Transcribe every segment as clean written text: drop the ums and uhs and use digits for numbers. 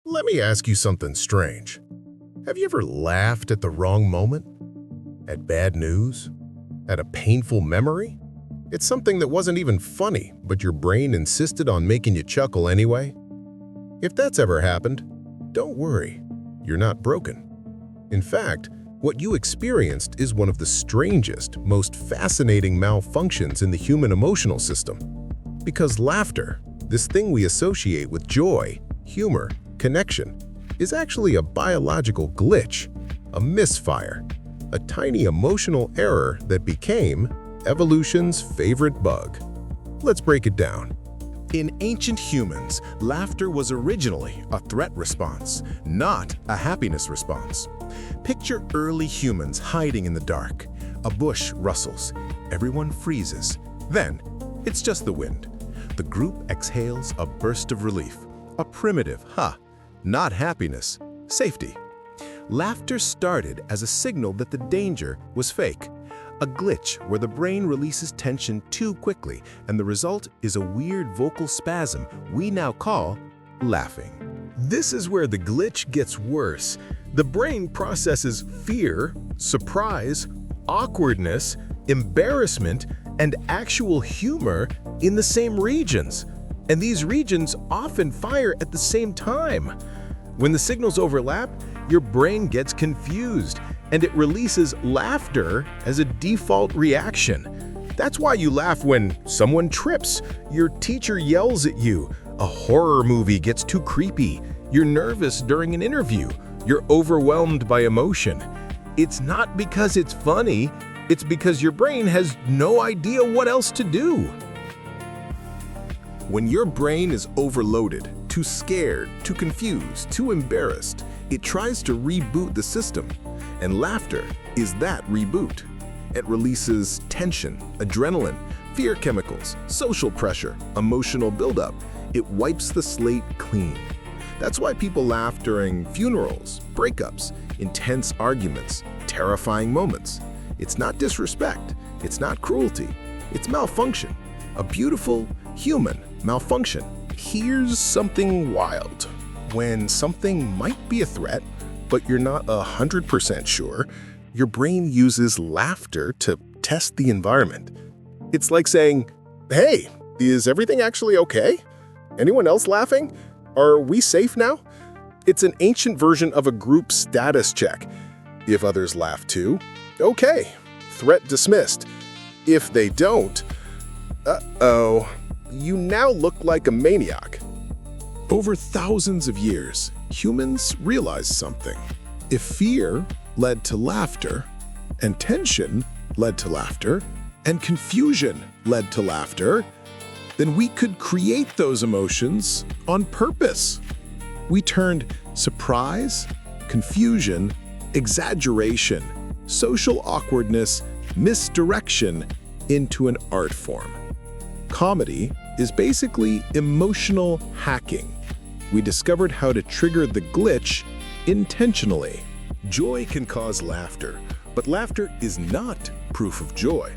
Let me ask you something strange. Have you ever laughed at the wrong moment? At bad news? At a painful memory? It's something that wasn't even funny, but your brain insisted on making you chuckle anyway? If that's ever happened, don't worry. You're not broken. In fact, what you experienced is one of the strangest, most fascinating malfunctions in the human emotional system. Because laughter, this thing we associate with joy, humor, connection, is actually a biological glitch, a misfire, a tiny emotional error that became evolution's favorite bug. Let's break it down. In ancient humans, laughter was originally a threat response, not a happiness response. Picture early humans hiding in the dark. A bush rustles. Everyone freezes. Then, it's just the wind. The group exhales a burst of relief. A primitive, not happiness, safety. Laughter started as a signal that the danger was fake. A glitch where the brain releases tension too quickly, and the result is a weird vocal spasm we now call laughing. This is where the glitch gets worse. The brain processes fear, surprise, awkwardness, embarrassment, and actual humor in the same regions. And these regions often fire at the same time. When the signals overlap, your brain gets confused, and it releases laughter as a default reaction. That's why you laugh when someone trips, your teacher yells at you, a horror movie gets too creepy, you're nervous during an interview, you're overwhelmed by emotion. It's not because it's funny, it's because your brain has no idea what else to do. When your brain is overloaded, too scared, too confused, too embarrassed, it tries to reboot the system. And laughter is that reboot. It releases tension, adrenaline, fear chemicals, social pressure, emotional buildup. It wipes the slate clean. That's why people laugh during funerals, breakups, intense arguments, terrifying moments. It's not disrespect. It's not cruelty. It's malfunction. A beautiful, human malfunction. Here's something wild. When something might be a threat, but you're not 100% sure, your brain uses laughter to test the environment. It's like saying, "Hey, is everything actually okay? Anyone else laughing? Are we safe now?" It's an ancient version of a group status check. If others laugh too, okay, threat dismissed. If they don't, uh-oh, you now look like a maniac. Over thousands of years, humans realized something. If fear led to laughter, and tension led to laughter, and confusion led to laughter, then we could create those emotions on purpose. We turned surprise, confusion, exaggeration, social awkwardness, misdirection into an art form. Comedy is basically emotional hacking. We discovered how to trigger the glitch intentionally. Joy can cause laughter, but laughter is not proof of joy.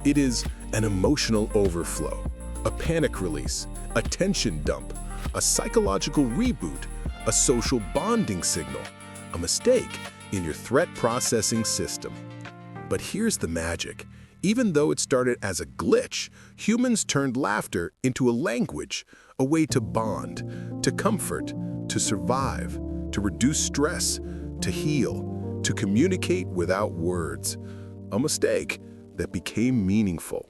It is an emotional overflow, a panic release, a tension dump, a psychological reboot, a social bonding signal, a mistake in your threat processing system. But here's the magic. Even though it started as a glitch, humans turned laughter into a language, a way to bond, to comfort, to survive, to reduce stress, to heal, to communicate without words. A mistake that became meaningful.